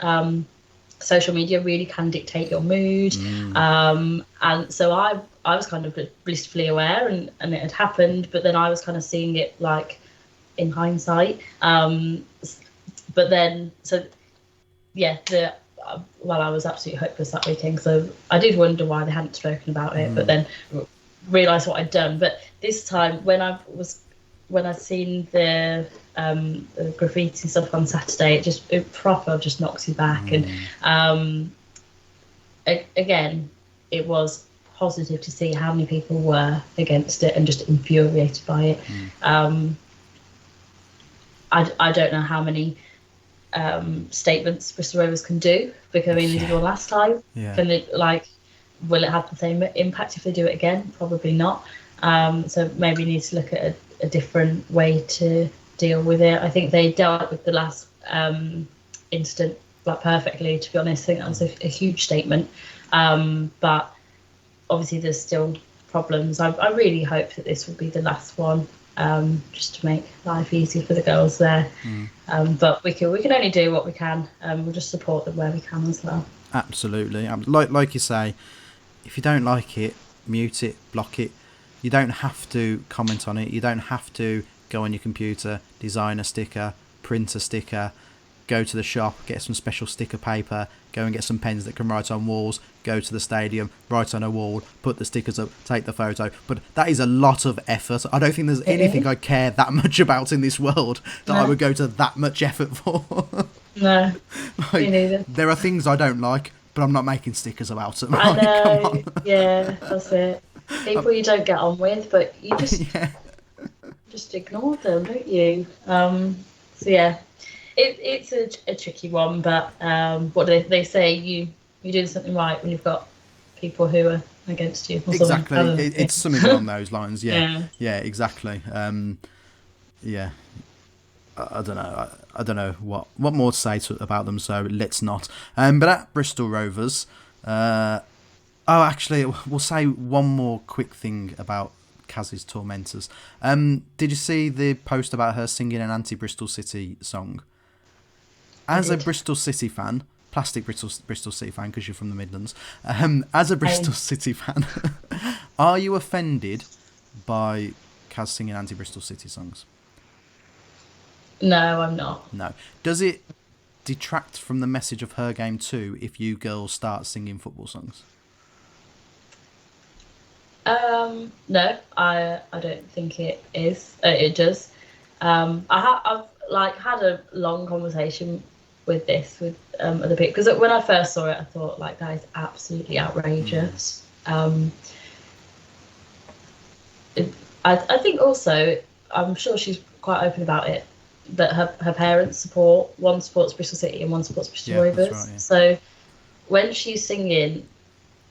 social media really can dictate your mood. And so I was kind of blissfully aware, and it had happened, but then I was kind of seeing it like in hindsight. But then, so yeah, I was absolutely hopeless that weekend, so I did wonder why they hadn't spoken about it, but then realised what I'd done. But this time, when I'd seen the graffiti stuff on Saturday, it proper just knocks you back. And again, it was positive to see how many people were against it and just infuriated by it. I don't know how many statements Bristol Rovers can do, because I mean, they did one last time. Can it, like, will it have the same impact if they do it again? Probably not. So maybe you need to look at a different way to deal with it. I think they dealt with the last incident like perfectly, to be honest. I think that was a huge statement. But obviously there's still problems. I really hope that this will be the last one, just to make life easier for the girls there. But we can only do what we can. We'll just support them where we can as well. Absolutely. Like you say, if you don't like it, mute it, block it. You don't have to comment on it. You don't have to go on your computer, design a sticker, print a sticker, go to the shop, get some special sticker paper, go and get some pens that can write on walls, go to the stadium, write on a wall, put the stickers up, take the photo. But that is a lot of effort. I don't think there's anything I care that much about in this world that I would go to that much effort for. No, like, me neither. There are things I don't like, but I'm not making stickers about them. I know, Come on. yeah, that's it. People you don't get on with, but you just just ignore them, don't you? So yeah, it's a tricky one, but what do they say? You're doing something right when you've got people who are against you. Or Exactly, something. it's something along those lines. Yeah, exactly. I don't know what more to say about them, so let's not. But at Bristol Rovers, actually, we'll say one more quick thing about Kaz's tormentors. Did you see the post about her singing an anti-Bristol City song? As a Bristol City fan, plastic Bristol City fan, because you're from the Midlands, as a Bristol City fan, are you offended by Kaz singing anti-Bristol City songs? No, I'm not. No. Does it detract from the message of Her Game 2 if you girls start singing football songs? No, I don't think it is. It does. I've like had a long conversation with other people, because when I first saw it, I thought, like, that is absolutely outrageous. I think also, I'm sure she's quite open about it, that her parents support, one supports Bristol City and one supports Bristol Rovers. Right, yeah. So when she's singing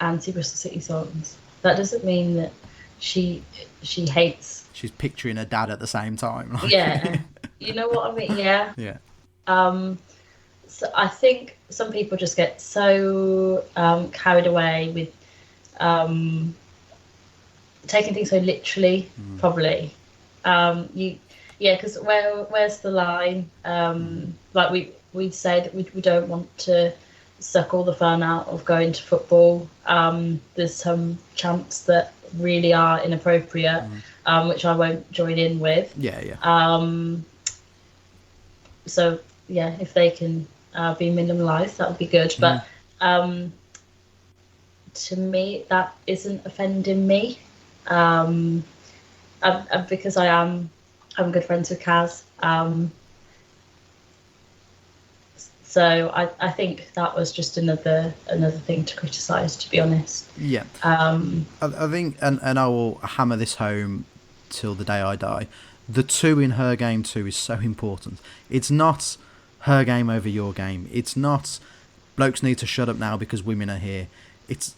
anti-Bristol City songs, that doesn't mean that she hates. She's picturing her dad at the same time. Yeah, you know what I mean. Yeah. Yeah. So I think some people just get so carried away with taking things so literally. Probably. Because where's the line? Like we'd say that we don't want to suck all the fun out of going to football. There's some chants that really are inappropriate. which I won't join in with. Yeah. So yeah, if they can be minimalised, that would be good. But to me, that isn't offending me, because I'm good friends with Kaz. So I think that was just another thing to criticise, to be honest. Yeah. I think, and I will hammer this home till the day I die, the two in her game too is so important. It's not her game over your game. It's not blokes need to shut up now because women are here. It's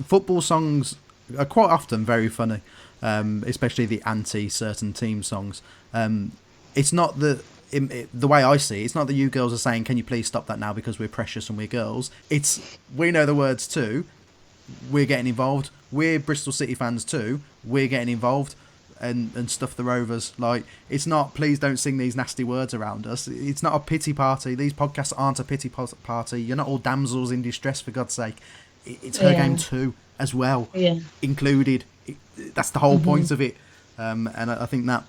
football songs are quite often very funny, especially the anti-certain team songs. It's not the way I see it, it's not that you girls are saying, can you please stop that now because we're precious and we're girls. It's, we know the words too, we're getting involved. We're Bristol City fans too, we're getting involved and stuff the Rovers. Like, it's not, please don't sing these nasty words around us. It's not a pity party. These podcasts aren't a pity party. You're not all damsels in distress, for God's sake. It's her game too, as well, included. That's the whole point of it. And I think that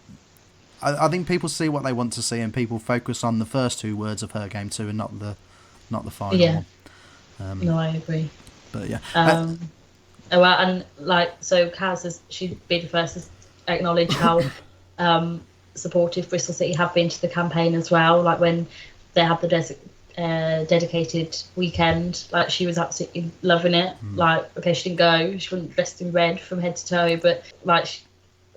I think people see what they want to see, and people focus on the first two words of her game too, and not the final one. No, I agree. But yeah. Well, and like, so Kaz, she'd be the first to acknowledge how supportive Bristol City have been to the campaign as well. Like when they had the dedicated weekend, like she was absolutely loving it. Like, okay, she didn't go, she wasn't dressed in red from head to toe, but like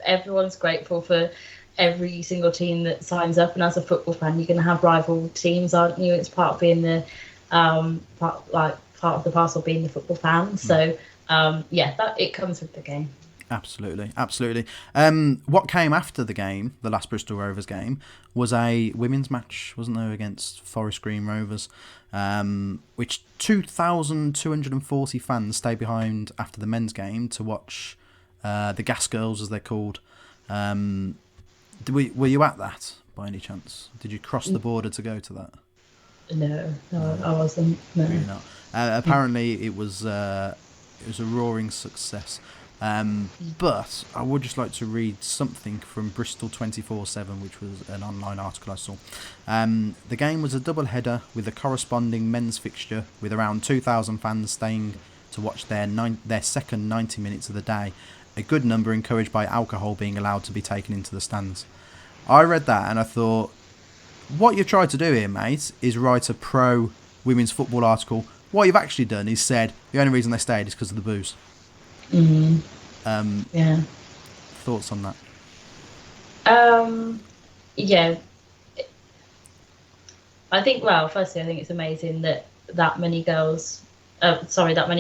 everyone's grateful for every single team that signs up. And as a football fan, you're going to have rival teams, aren't you? It's part of being the part of the parcel being the football fan. So that it comes with the game. Absolutely. What came after the game, the last Bristol Rovers game, was a women's match, wasn't there, against Forest Green Rovers, which 2,240 fans stayed behind after the men's game to watch the Gas Girls, as they're called. Were you at that by any chance? Did you cross the border to go to that? No, I wasn't. No. Really not. Apparently, it was a roaring success. But I would just like to read something from Bristol 24/7, which was an online article I saw. The game was a double header with a corresponding men's fixture, with around 2,000 fans staying to watch their second 90 minutes of the day. A good number encouraged by alcohol being allowed to be taken into the stands. I read that and I thought, what you've tried to do here, mate, is write a pro women's football article. What you've actually done is said the only reason they stayed is because of the booze. Thoughts on that? I think, well, firstly, I think it's amazing that many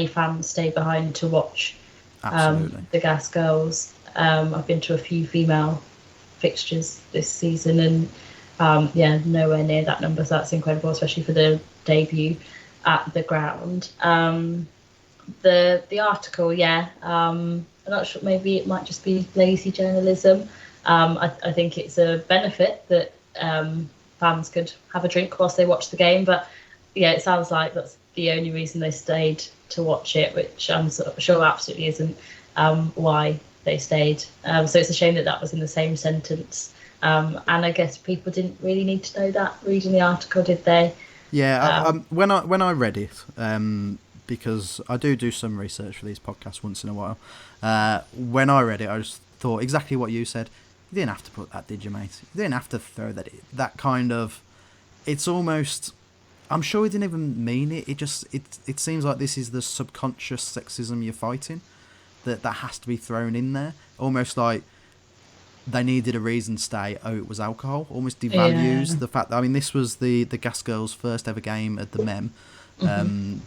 fans stay behind to watch the Gas Girls. I've been to a few female fixtures this season, and nowhere near that number, so that's incredible, especially for the debut at the ground. The article, I'm not sure, maybe it might just be lazy journalism. I think it's a benefit that fans could have a drink whilst they watch the game, but it sounds like that's the only reason they stayed to watch it, which I'm sure absolutely isn't why they stayed. So it's a shame that was in the same sentence. And I guess people didn't really need to know that reading the article, did they? Yeah, when I read it, because I do some research for these podcasts once in a while. When I read it, I just thought exactly what you said. You didn't have to put that, did you, mate? You didn't have to throw that kind of. It's almost. I'm sure he didn't even mean it. It seems like this is the subconscious sexism you're fighting, that has to be thrown in there. Almost like they needed a reason to stay. Oh, it was alcohol. Almost devalues the fact that, I mean, this was the Gas Girls' first ever game at the Mem.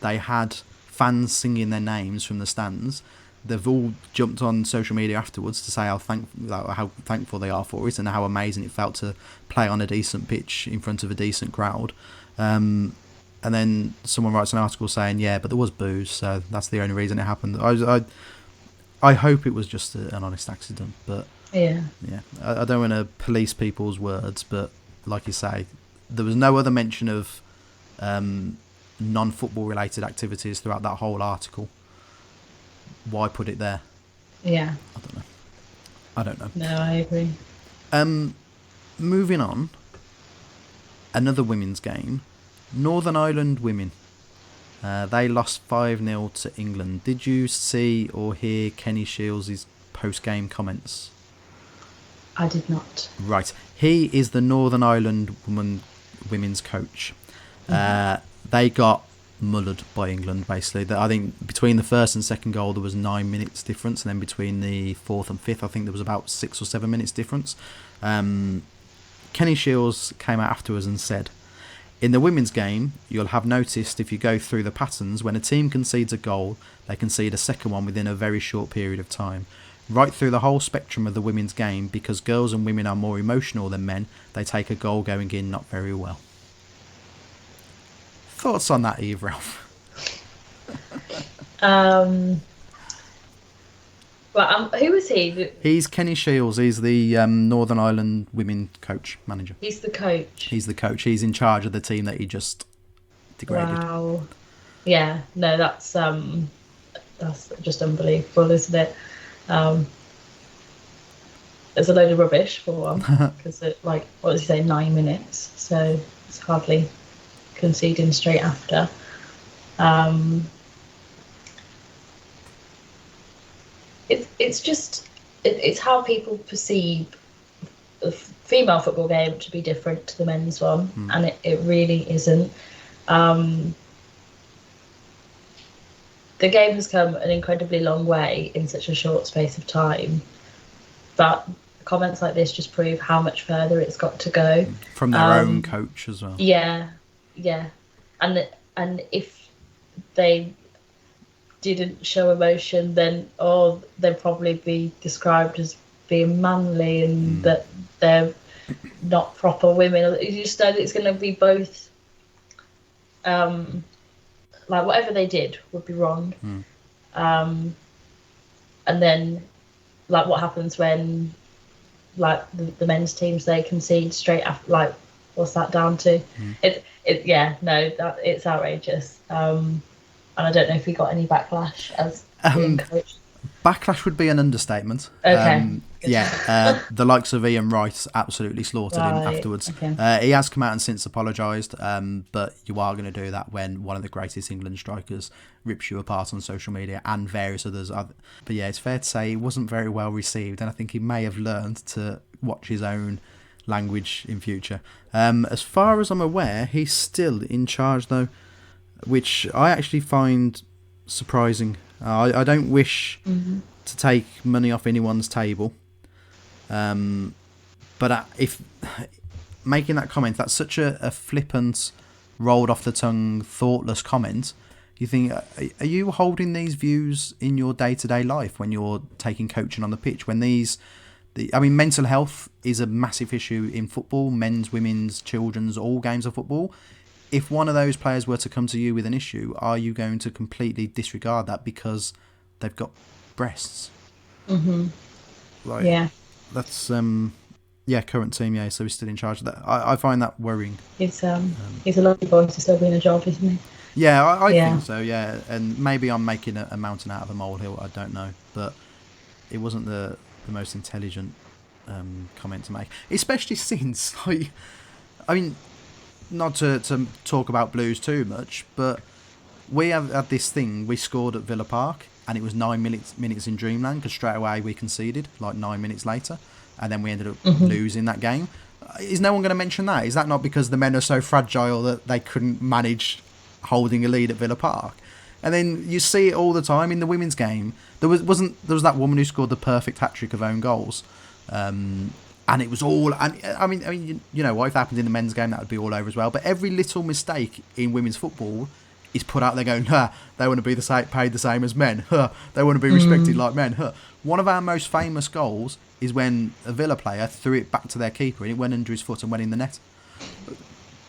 They had fans singing their names from the stands. They've all jumped on social media afterwards to say how thankful they are for it and how amazing it felt to play on a decent pitch in front of a decent crowd. And then someone writes an article saying, but there was booze, so that's the only reason it happened. I hope it was just an honest accident, but I don't want to police people's words, but like you say, there was no other mention of non-football related activities throughout that whole article. Why put it there? I don't know. I don't know. No, I agree. Moving on, another women's game. Northern Ireland women. They lost 5-0 to England. Did you see or hear Kenny Shiels' post-game comments? I did not. Right. He is the Northern Ireland women's coach. They got mullered by England, basically. I think between the first and second goal there was 9 minutes difference, and then between the fourth and fifth I think there was about 6 or 7 minutes difference. Kenny Shiels came out afterwards and said, "In the women's game, you'll have noticed if you go through the patterns, when a team concedes a goal, they concede a second one within a very short period of time. Right through the whole spectrum of the women's game, because girls and women are more emotional than men, they take a goal going in not very well." Thoughts on that, Eve, Ralph? Well, who was he? He's Kenny Shiels. He's the Northern Ireland women coach manager. He's the coach. He's the coach. He's in charge of the team that he just degraded. Wow. Yeah. No, that's just unbelievable, isn't it? There's a load of rubbish for one, because what does he say, 9 minutes? So it's hardly conceding straight after. It's how people perceive the female football game to be different to the men's one, and it really isn't. The game has come an incredibly long way in such a short space of time, but comments like this just prove how much further it's got to go. From their own coach as well. Yeah, and if they didn't show emotion, then they'd probably be described as being manly, and that they're not proper women. You just know that it's going to be both. Whatever they did would be wrong. And then what happens when the men's teams, they concede straight after, what's that down to? It's outrageous. And I don't know if we got any backlash as being coach. Backlash would be an understatement. Okay. The likes of Ian Wright absolutely slaughtered him afterwards. Okay. He has come out and since apologised, but you are going to do that when one of the greatest England strikers rips you apart on social media, and various others. But yeah, it's fair to say it wasn't very well received, and I think he may have learned to watch his own language in future. As far as I'm aware, he's still in charge though, which I actually find surprising. I don't wish to take money off anyone's table, but if making that comment, that's such a flippant, rolled off the tongue, thoughtless comment. You think, are you holding these views in your day-to-day life when you're taking coaching on the pitch? When mental health is a massive issue in football, men's, women's, children's, all games of football. If one of those players were to come to you with an issue, are you going to completely disregard that because they've got breasts? Yeah. That's current team. Yeah, so he's still in charge of that. I find that worrying. He's a lovely boy to still be in a job, isn't he? Yeah, I think so. Yeah, and maybe I'm making a mountain out of a molehill. I don't know, but it wasn't the most intelligent comment to make, especially since not to talk about Blues too much, but we have had this thing. We scored at Villa Park, and it was 9 minutes in dreamland, because straight away we conceded 9 minutes later, and then we ended up losing that game. Is no one going to mention that? Is that not because the men are so fragile that they couldn't manage holding a lead at Villa Park? And then you see it all the time in the women's game. There was that woman who scored the perfect hat-trick of own goals. And it was all, and I mean, you know what, if that happened in the men's game, that would be all over as well. But every little mistake in women's football is put out there going, they want to be paid the same as men. They want to be respected like men. One of our most famous goals is when a Villa player threw it back to their keeper and it went under his foot and went in the net.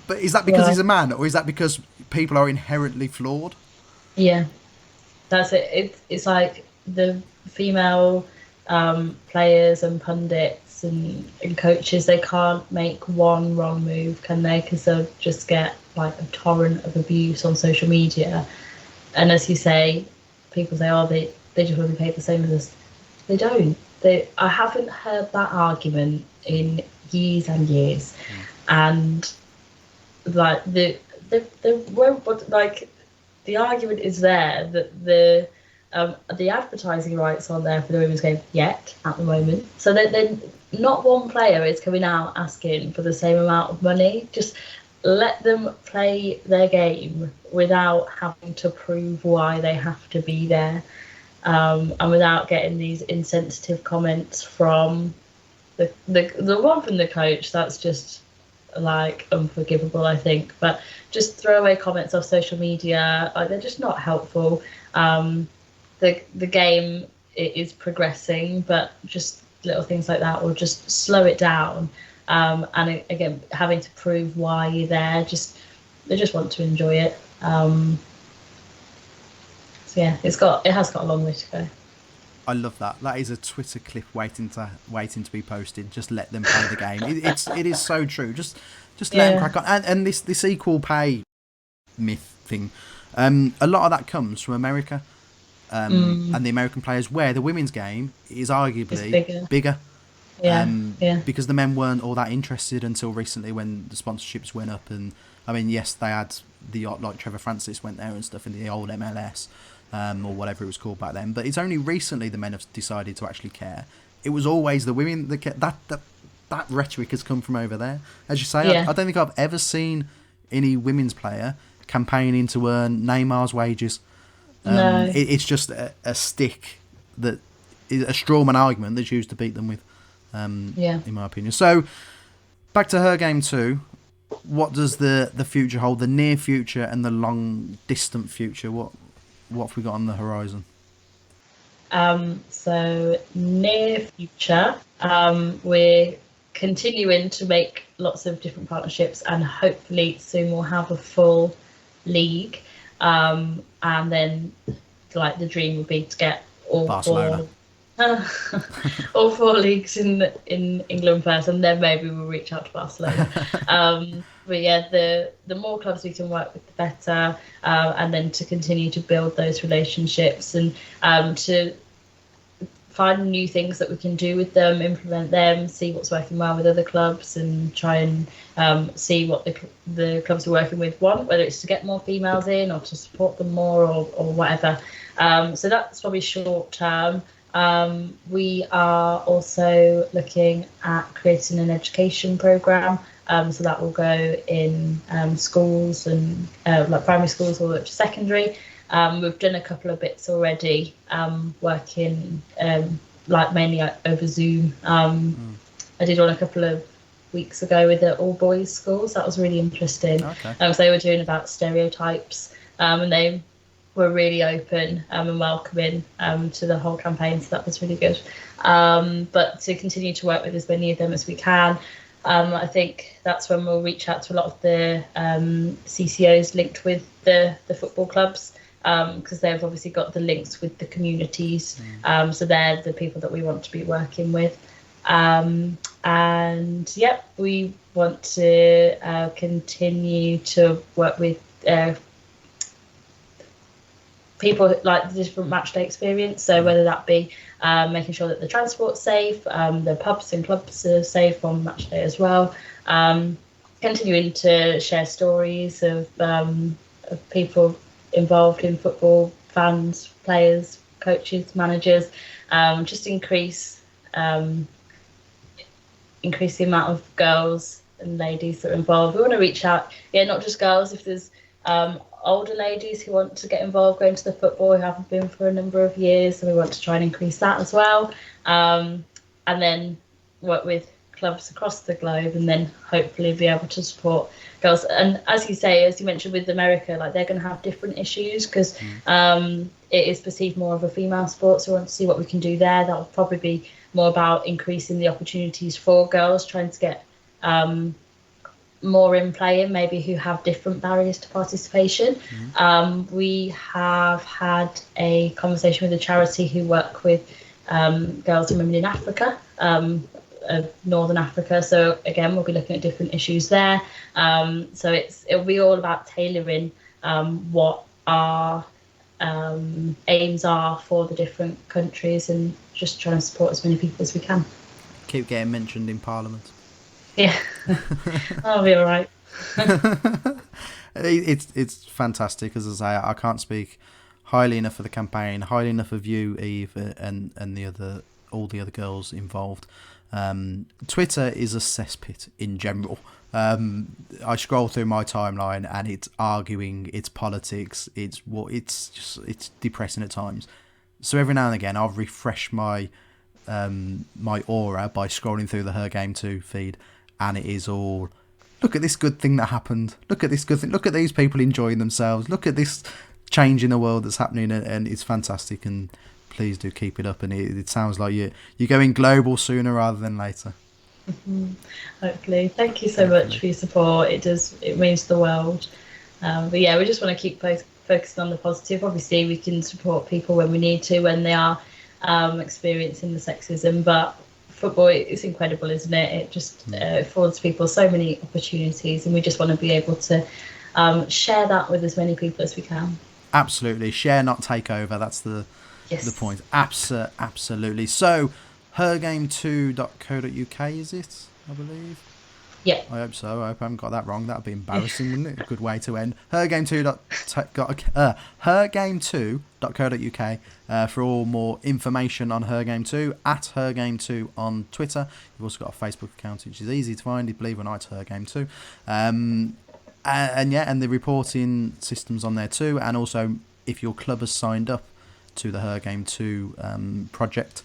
But is that because he's a man, or is that because people are inherently flawed? Yeah, that's it. It's like the female players and pundits and coaches, they can't make one wrong move, can they? Because they'll just get a torrent of abuse on social media. And as you say, people say, they just want to be paid the same as us. They don't. I haven't heard that argument in years and years, and like like the argument is there that the advertising rights aren't there for the women's game yet at the moment. So then not one player is coming out asking for the same amount of money. Just let them play their game without having to prove why they have to be there, and without getting these insensitive comments from the one from the coach. That's just like unforgivable, I think. But just throwaway comments off social media, like they're just not helpful. The game is progressing, but just little things like that will just slow it down. And again, having to prove why you're there, they just want to enjoy it. So yeah, it has got a long way to go. I love that. That is a Twitter clip waiting to be posted. Just let them play the game. It is so true. Just let them crack on. And this equal pay myth thing, a lot of that comes from America, and the American players, where the women's game is arguably bigger. Because the men weren't all that interested until recently, when the sponsorships went up. And I mean, yes, they had like Trevor Francis went there and stuff in the old MLS. Or whatever it was called back then. But it's only recently the men have decided to actually care. It was always the women that cared. That rhetoric has come from over there. As you say, I don't think I've ever seen any women's player campaigning to earn Neymar's wages. No. It's just a stick, that is a strawman argument that's used to beat them with, in my opinion. So, back to her game too. What does the future hold? The near future and the long distant future? What have we got on the horizon? So near future, we're continuing to make lots of different partnerships, and hopefully soon we'll have a full league. And then, like, the dream would be to get all Barcelona. all four leagues in England first, and then maybe we'll reach out to Barcelona. But yeah, the more clubs we can work with, the better, and then to continue to build those relationships, and to find new things that we can do with them, implement them, see what's working well with other clubs, and try and see what the clubs we're working with want, whether it's to get more females in or to support them more, or whatever. So that's probably short term. We are also looking at creating an education programme. So that will go in schools, and like primary schools all the way up to secondary. We've done a couple of bits already, working like mainly over Zoom. I did one a couple of weeks ago with the all boys schools. That was really interesting. Okay. So they were doing about stereotypes, and they were really open and welcoming to the whole campaign. So that was really good. But to continue to work with as many of them as we can. I think that's when we'll reach out to a lot of the CCOs linked with the football clubs, because they've obviously got the links with the communities. So they're the people that we want to be working with. And yep, we want to continue to work with people like the different match day experience. So whether that be making sure that the transport's safe, the pubs and clubs are safe on match day as well. Continuing to share stories of people involved in football, fans, players, coaches, managers. Just increase the amount of girls and ladies that are involved. We want to reach out, not just girls. If there's older ladies who want to get involved going to the football, who haven't been for a number of years, and we want to try and increase that as well. And then work with clubs across the globe, and then hopefully be able to support girls. And as you mentioned with America, like, they're going to have different issues, because it is perceived more of a female sport, so we want to see what we can do there. That will probably be more about increasing the opportunities for girls, trying to get more in play, and maybe who have different barriers to participation. We have had a conversation with a charity who work with girls and women in Africa, Northern Africa. So again, we'll be looking at different issues there. So it'll be all about tailoring what our aims are for the different countries, and just trying to support as many people as we can. Keep getting mentioned in Parliament. Yeah, I'll be all right. It's fantastic. As I say, I can't speak highly enough of the campaign, highly enough of you, Eve, and all the other girls involved. Twitter is a cesspit in general. I scroll through my timeline and it's arguing, it's politics, it's depressing at times. So every now and again, I'll refresh my aura by scrolling through the Her Game 2 feed, and it is all, look at this good thing that happened. Look at this good thing. Look at these people enjoying themselves. Look at this change in the world that's happening, and it's fantastic. And please do keep it up. And it sounds like you're going global sooner rather than later. Mm-hmm. Hopefully. Thank you so much for your support. It means the world. But yeah, we just want to keep focusing on the positive. Obviously, we can support people when we need to, when they are experiencing the sexism, but football is incredible, isn't it? It just affords people so many opportunities, and we just want to be able to share that with as many people as we can. Absolutely. Share, not take over. That's the point. Absolutely. So, hergame2.co.uk is it, I believe? Yeah. I hope so. I hope I haven't got that wrong. That would be embarrassing, wouldn't it? A good way to end. hergame2.co.uk for all more information on Hergame2, at Hergame2 on Twitter. You've also got a Facebook account, which is easy to find. Believe it or not, it's Hergame2. And the reporting systems on there too. And also, if your club has signed up to the Hergame2 project,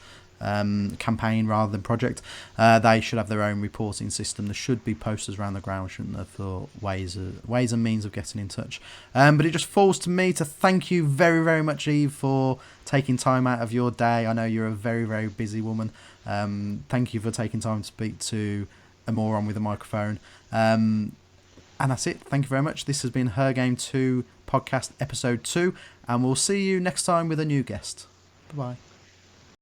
campaign rather than project, they should have their own reporting system. There should be posters around the ground, shouldn't there, for ways and means of getting in touch. But it just falls to me to thank you very, very much, Eve, for taking time out of your day. I know you're a very, very busy woman. Thank you for taking time to speak to a moron with a microphone. And that's it. Thank you very much. This has been Her Game 2 podcast episode 2, and we'll see you next time with a new guest. Bye-bye.